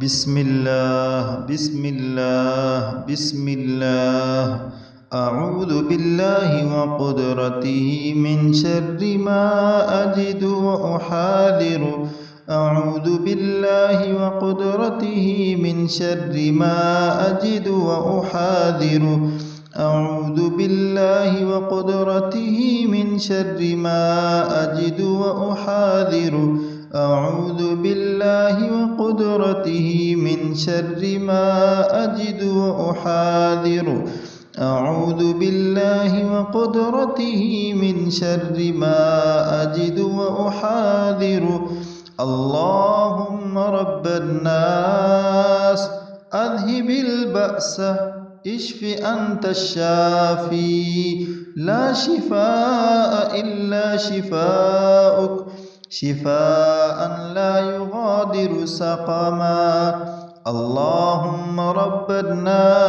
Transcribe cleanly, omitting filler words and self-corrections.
বিসমিল্লাহ আউযু বিল্লাহি ওয়া কুদরাতিহি মিন শাররি মা আজিদু ওয়া উহাদিরু আউযু বিল্লাহি ওয়া কুদরাতিহি মিন শাররি মা আজিদু ওয়া উহাদিরু আউযু বিল্লাহি ওয়া কুদরাতিহি মিন শাররি মা আজিদু ওয়া উহাদিরু أعوذ بالله وقدرته من شر ما أجد وأحاذر أعوذ بالله وقدرته من شر ما أجد وأحاذر اللهم رب الناس أذهب البأس اشف أنت الشافي لا شفاء إلا شفاؤك شفاء لا يغادر سقما اللهم رب الناس